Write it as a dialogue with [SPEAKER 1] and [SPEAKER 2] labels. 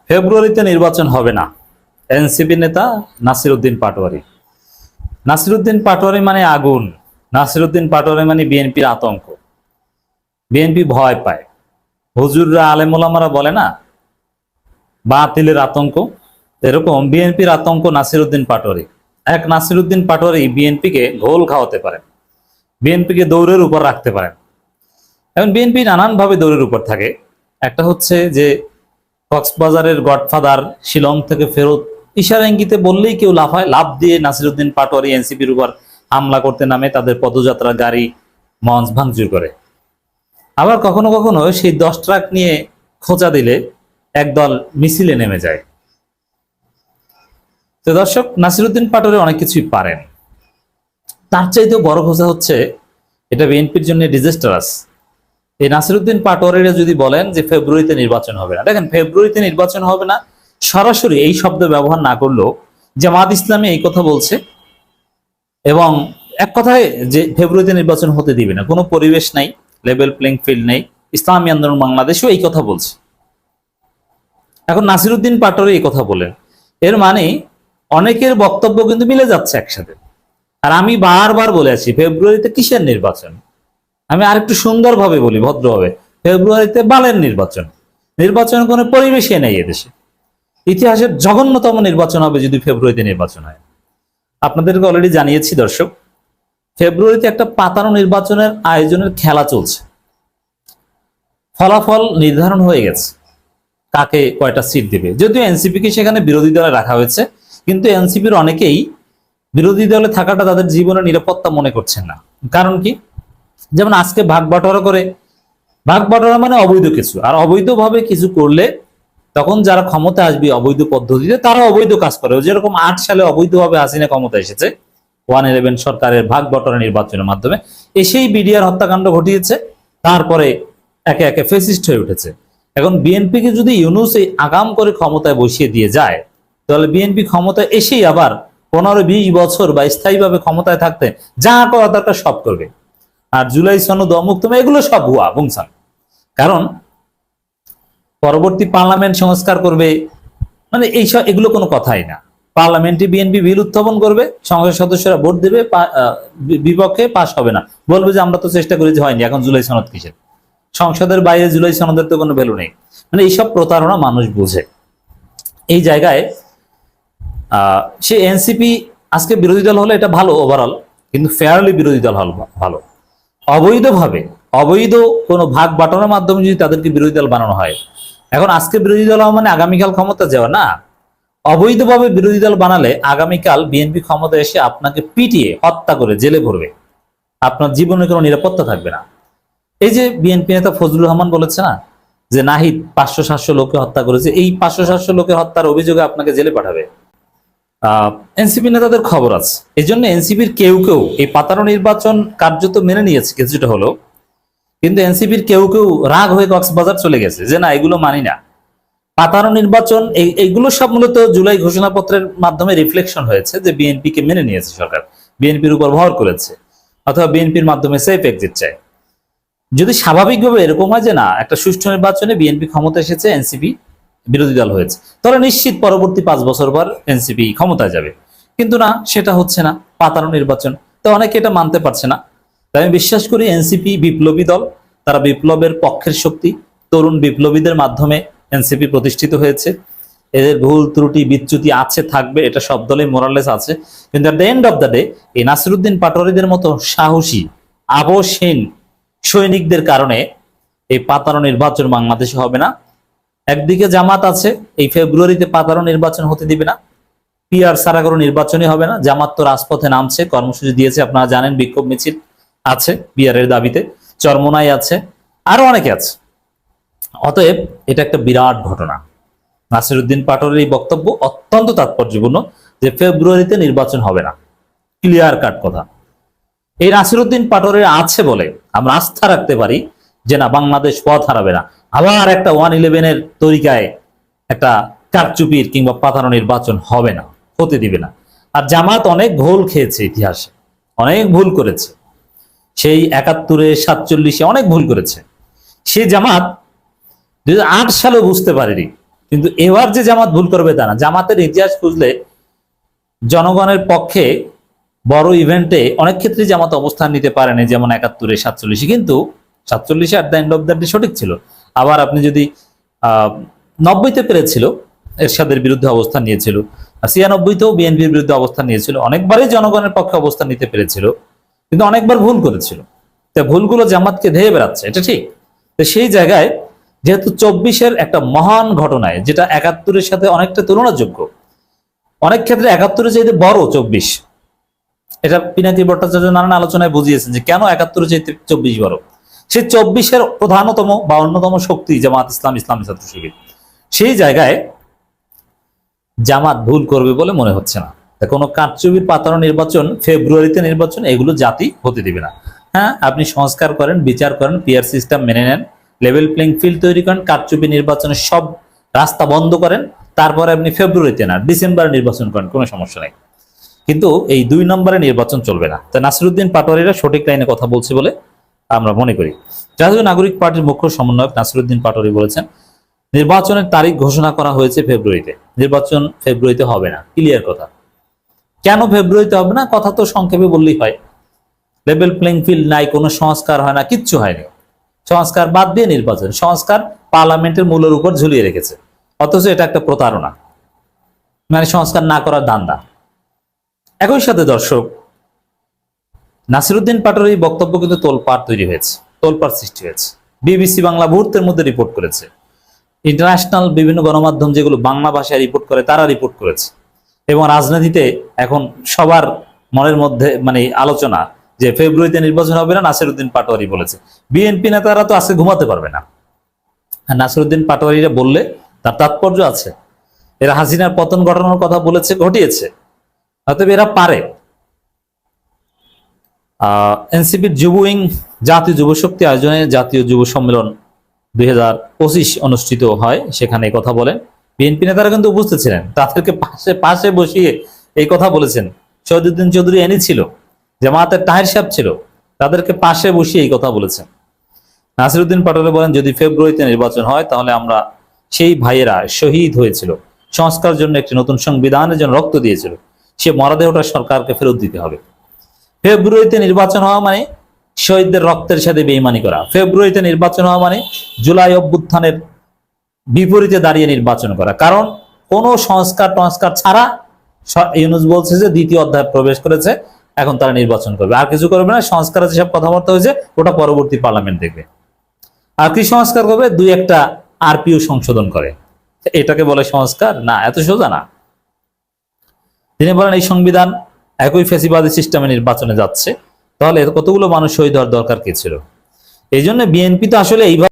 [SPEAKER 1] ফেব্রুয়ারিতে নির্বাচন হবে না, এনসিপি নেতা নাসিরউদ্দিন পাটোয়ারি। নাসিরউদ্দিন পাটোয়ারি মানে আগুন, নাসিরউদ্দিন পাটোয়ারি মানে বিএনপির আতঙ্ক। বিএনপি ভয় পায়। হুজুররা আলেম ওলামারা বলে না বাতিলের আতঙ্ক, এরকম বিএনপির আতঙ্ক নাসিরউদ্দিন পাটোয়ারি। এক নাসিরউদ্দিন পাটোয়ারি বিএনপিকে ঘোল খাওয়াতে পারেন, বিএনপিকে দৌড়ের উপর রাখতে পারেন। এখন বিএনপি নানানভাবে দৌড়ের উপর থাকে। একটা হচ্ছে যে কক্সবাজারের গডফাদার শিলং থেকে ফেরত ইশারা ইঙ্গিতে বললেই কেউ লাফায়, লাফ দিয়ে নাসিরউদ্দিন পাটোয়ারি এনসিপির উপর হামলা করতে নামে, তাদের পদযাত্রা গাড়ি মঞ্চ ভাঙচুর করে। আবার কখনো কখনো সেই 10 ট্রাক নিয়ে খোঁচা দিলে একদল মিছিলে নেমে যায়। তো দর্শক, নাসিরউদ্দিন পাটোয়ারি অনেক কিছুই পারেন। তার চাইতেও বড় কথা হচ্ছে এটা বিএনপির জন্য ডিজাস্টারাস। এই নাসিরউদ্দিন পাটোয়ারিরা যদি বলেন যে ফেব্রুয়ারিতে নির্বাচন হবে না, দেখেন ফেব্রুয়ারিতে নির্বাচন হবে না সরাসরি এই শব্দ ব্যবহার না করলেও জামাত ইসলামী এই কথা বলছে, এবং এক কথায় যে ফেব্রুয়ারিতে নির্বাচন হতে দিবে না, কোনো পরিবেশ নাই, লেভেল প্লেইং ফিল্ড নেই। ইসলামী আন্দোলন বাংলাদেশও এই কথা বলছে। এখন নাসিরউদ্দিন পাটোয়ারি এই কথা বলেন, এর মানে অনেকের বক্তব্য কিন্তু মিলে যাচ্ছে একসাথে। আর আমি বারবার বলে আছি ফেব্রুয়ারিতে কিসের নির্বাচন, আমি আরেকটু সুন্দরভাবে বলি, ভদ্রভাবে, ফেব্রুয়ারিতে বালের নির্বাচন। নির্বাচনের কোনো পরিবেশই নেই এদেশে। ইতিহাসের জঘন্যতম নির্বাচন হবে যদি ফেব্রুয়ারিতে নির্বাচন হয়। আপনাদেরকে অলরেডি জানিয়েছি দর্শক, ফেব্রুয়ারিতে একটা পাতানো নির্বাচনের আয়োজনের খেলা চলছে। ফলাফল নির্ধারণ হয়ে গেছে, কাকে কয়টা সিট দেবে। যদিও এনসিপিকে সেখানে বিরোধী দলে রাখা হয়েছে, কিন্তু এনসিপির অনেকেই বিরোধী দলে থাকাটা তাদের জীবনের নিরাপত্তা মনে করছেন না। কারণ কি? যেমন আজকে ভাগ বাটোয়ারা করে, ভাগ বাটোয়ারা মানে অবৈধ কিছু, আর অবৈধভাবে কিছু করলে তখন যারা ক্ষমতা আসবে অবৈধ পদ্ধতিতে তারা অবৈধ কাজ করে। যেরকম 8 সালে অবৈধভাবে হাসিনা ক্ষমতা এসেছে 111 সরকারের ভাগ বাটোয়ারা নির্বাচনের মাধ্যমে, এসেই বিডিআর হত্যাকাণ্ড ঘটিয়েছে, তারপরে একে একে ফেসিস্ট হয়ে উঠেছে। এখন বিএনপিকে যদি ইউনূস এই আগাম করে ক্ষমতায় বসিয়ে দিয়ে যায়, তাহলে বিএনপি ক্ষমতায় এসেই আবার 15-20 বছর বা স্থায়ীভাবে ক্ষমতায় থাকতে যা করা দরকার সব করবে। আর জুলাই সনদ অমুক তুমি এগুলো সব ভুয়া বুমসান। কারণ পরবর্তী পার্লামেন্ট সংস্কার করবে, মানে এইসব এগুলো কোনো কথাই না। পার্লামেন্টে বিএনপি বিল উত্থাপন করবে, সংসদ সদস্যরা ভোট দেবে, বিপক্ষে পাশ হবে না, বলবে যে আমরা তো চেষ্টা করেছি হয়নি, এখন জুলাই সনদ কিসের। সংসদের বাইরে জুলাই সনদের তো কোনো ভ্যালু নেই। মানে এইসব প্রতারণা মানুষ বুঝে। এই জায়গায় সে এনসিপি আজকে বিরোধী দল হলে এটা ভালো ওভারঅল, কিন্তু ফেয়ারলি বিরোধী দল হল ভালো। অবৈধভাবে অবৈধ কোনো ভাগ বাটোয়ারার মাধ্যমে যদি তাদেরকে বিরোধী দল বানানো হয়, এখন আজকে বিরোধী দল মানে আগামীকাল ক্ষমতা যাওয়া না। অবৈধভাবে বিরোধী দল বানালে আগামীকাল বিএনপি ক্ষমতা এসে আপনাকে পিটিয়ে হত্যা করে জেলে ভরবে, আপনার জীবনে কোনো নিরাপত্তা থাকবে না। এই যে বিএনপি নেতা ফজলুর রহমান বলেছে না যে নাহিদ 500-700 লোককে হত্যা করেছে, এই 500-700 লোকের হত্যার অভিযোগে আপনাকে জেলে পাঠাবে। এনসিপি নেতাদের খবর আছে। এই জন্য এনসিপির কেউ কেউ এই পাতানো নির্বাচন কার্যত মেনে নিয়েছে কিছুটা হলো, কিন্তু এনসিপির কেউ কেউ রাগ হয়ে কক্সবাজার চলে গেছে যে না এগুলো মানি না। পাতানো নির্বাচন এইগুলো সব মূলত জুলাই ঘোষণাপত্রের মাধ্যমে রিফ্লেকশন হয়েছে যে বিএনপিকে মেনে নিয়েছে সরকার, বিএনপির উপর ভর করেছে, অথবা বিএনপির মাধ্যমে সেফ এক্সিট চায়। যদি স্বাভাবিকভাবে এরকম হয় যে না একটা সুষ্ঠু নির্বাচনে বিএনপি ক্ষমতা এসেছে, এনসিপি বিরোধী দল হয়েছে, তাহলে নিশ্চিত পরবর্তী 5 বছর পর এনসিপি ক্ষমতায় যাবে। কিন্তু না, সেটা হচ্ছে না, পাতানো নির্বাচন। তো অনেকে এটা মানতে পারছে না। তাই আমি বিশ্বাস করি এনসিপি বিপ্লবী দল, তারা বিপ্লবের পক্ষের শক্তি, তরুণ বিপ্লবীদের মাধ্যমে এনসিপি প্রতিষ্ঠিত হয়েছে। এদের ভুল ত্রুটি বিচ্যুতি আছে, থাকবে, এটা সব দলেই মোরালেস আছে। কিন্তু at the end of the day এই নাসিরউদ্দিন পাটোয়ারিদের মতো সাহসী আবশহীন সৈনিকদের কারণে এই পাতানো নির্বাচন বাংলাদেশে হবে না। একদিকে জামাত আছে, এই ফেব্রুয়ারিতে পাতানো নির্বাচন হতে দিবে না, পিআর ছাড়া কোনো নির্বাচনই হবে না। জামাত তো রাজপথে নামছে, কর্মসূচি দিয়েছে, আপনারা জানেন, বিক্ষোভ মিছিল আছে পিআর এর দাবিতে, চরমোনাই আছে, আরো অনেকে আছে। অতএব এটা একটা বিরাট ঘটনা। নাসিরউদ্দিন পাটোয়ারির এই বক্তব্য অত্যন্ত তাৎপর্যপূর্ণ যে ফেব্রুয়ারিতে নির্বাচন হবে না, ক্লিয়ার কাট কথা। এই নাসিরউদ্দিন পাটোয়ারি আছে বলে আমরা আস্থা রাখতে পারি যে না বাংলাদেশ পথ হারাবে না। আবার একটা 111 তরিকায় একটা কারচুপির কিংবা পাতানো নির্বাচন হবে না, হতে দিবে না। আর জামাত অনেক ভুল খেয়েছে, ইতিহাসে অনেক ভুল করেছে, সেই 71-এ 47-এ অনেক ভুল করেছে। সে জামাত 2008 সালে বুঝতে পারেনি, কিন্তু এবার যে জামাত ভুল করবে তা না। জামাতের ইতিহাস খুঁজলে জনগণের পক্ষে বড় ইভেন্টে অনেক ক্ষেত্রে জামাত অবস্থান নিতে পারেনি, যেমন 71-এ 47-এ, কিন্তু 47-এ at the end of the day সঠিক ছিল। আবার আপনি যদি 90-তে পেরেছিল, এরশাদের বিরুদ্ধে অবস্থান নিয়েছিল, 96-তেও বিএনপির বিরুদ্ধে অবস্থান নিয়েছিল, অনেকবারই জনগণের পক্ষে অবস্থান নিতে পেরেছিল, কিন্তু অনেকবার ভুল করেছিল। তা ভুলগুলো জামাতকে ধেয়ে বেড়াচ্ছে, এটা ঠিক। তো সেই জায়গায় যেহেতু 24-এর একটা মহান ঘটনায়, যেটা 71-এর সাথে অনেকটা তুলনাযোগ্য, অনেক ক্ষেত্রে 71-এর চাইতে বড় 24, এটা পিনাকি ভট্টাচার্য নানান আলোচনায় বুঝিয়েছেন যে কেন 71-এর চাইতে 24 বড়। সেই 24-এর প্রধানতম বা অন্যতম শক্তি জামাত ইসলাম, ইসলামী ছাত্র শিবির। সেই জায়গায় জামাত ভুল করবে বলে মনে হচ্ছে না। কোনো কারচুপির পাতানো নির্বাচন, ফেব্রুয়ারিতে নির্বাচন, এগুলো জাতি হতে দিবে না। হ্যাঁ, আপনি সংস্কার করেন, বিচার করেন, পিআর সিস্টেম মেনে নেন, লেভেল প্লেইং ফিল্ড তৈরি করেন, কারচুপি নির্বাচনের সব রাস্তা বন্ধ করেন, তারপরে আপনি ফেব্রুয়ারিতে না ডিসেম্বরে নির্বাচন করেন, কোনো সমস্যা নেই। কিন্তু এই 2 নম্বরে নির্বাচন চলবে না। তা নাসিরউদ্দিন পাটোয়ারিরা সঠিক লাইনে কথা বলছে বলে আমরা মনে করি। জাতীয় নাগরিক পার্টির মুখ্য সমন্বয়ক নাসিরউদ্দিন পাটোয়ারি বলেছেন, নির্বাচনের তারিখ ঘোষণা করা হয়েছে ফেব্রুয়ারিতে, নির্বাচন ফেব্রুয়ারিতে হবে না, ক্লিয়ার কথা। কেন ফেব্রুয়ারিতে হবে না, কথা তো সংক্ষেপে বললেই হয়। লেভেল প্লেইং ফিল্ড নাই, কোনো সংস্কার হয় না, কিচ্ছু হয়নি। সংস্কার বাদ দিয়ে নির্বাচন, সংস্কার পার্লামেন্টের মূলের উপর ঝুলিয়ে রেখেছে, অথচ এটা একটা প্রতারণা, মানে সংস্কার না করার ধান্দা। একই সাথে দর্শক, নাসিরউদ্দিন পাটোয়ারির বক্তব্য কিন্তু তোলপাড় তৈরি হয়েছে, তোলপাড় সৃষ্টি হয়েছে। বিবিসি বাংলা মুহূর্তের মধ্যে রিপোর্ট করেছে, ইন্টারন্যাশনাল বিভিন্ন গণমাধ্যম যেগুলো বাংলা ভাষায় রিপোর্ট করে তারা রিপোর্ট করেছে। এবং রাজনীতিতে এখন সবার মনের মধ্যে মানে আলোচনা যে ফেব্রুয়ারিতে নির্বাচন হবে না, নাসিরউদ্দিন পাটোয়ারি বলেছে। বিএনপি নেতারা তো আজকে ঘুমাতে পারবে না। নাসিরউদ্দিন পাটোয়ারিরা বললে তার তাৎপর্য আছে। এরা হাসিনার পতন ঘটানোর কথা বলেছে, ঘটিয়েছে, অতএব এরা পারে। এনসিপির যুব উইং জাতীয় যুব শক্তি আয়োজনে জাতীয় যুব সম্মেলন 2025 অনুষ্ঠিত হয়, সেখানে কথা বলেন। বিএনপি নেতারা কিন্তু উপস্থিত ছিলেন, তাদেরকে পাশে পাশে বসিয়ে এই কথা বলেছেন। শহীদুদ্দিন চৌধুরী এনি ছিল, জামায়াতের তাহের সাহেব ছিল, তাদেরকে পাশে বসিয়ে এই কথা বলেছেন। নাসিরউদ্দিন পাটোয়ারি বলেন, যদি ফেব্রুয়ারিতে নির্বাচন হয় তাহলে আমরা সেই ভাইয়েরা শহীদ হয়েছিল, সংস্কারের জন্য একটি নতুন সংবিধানের জন্য রক্ত দিয়েছিল, সে মরদেহটা সরকারকে ফেরত দিতে হবে। ফেব্রুয়ারিতে নির্বাচন হওয়া মানে শহীদদের রক্তের সাথে বেইমানি করা। ফেব্রুয়ারিতে নির্বাচন হওয়া মানে জুলাই অভ্যুত্থানের বিপরীতে দাঁড়িয়ে নির্বাচন করা। কারণ কোনো সংস্কার ছাড়া ইউনূস বলছে যে দ্বিতীয় অধ্যায় প্রবেশ করেছে, এখন তারা নির্বাচন করবে, আর কিছু করবে না। সংস্কারের যেসব কথাবার্তা হয়েছে ওটা পরবর্তী পার্লামেন্ট দেখবে। আর কি সংস্কার করবে? 2-1টা আরপিও সংশোধন করে, এটাকে বলে সংস্কার? না, এত সোজা না। তিনি বলেন, এই সংবিধান একই ফ্যাসিবাদী সিস্টেমে নির্বাচনে যাচ্ছে, তাহলে কতগুলো মানুষ শহীদ হওয়ার দরকার কি ছিল? এই জন্য বিএনপি তো আসলে এইভাবে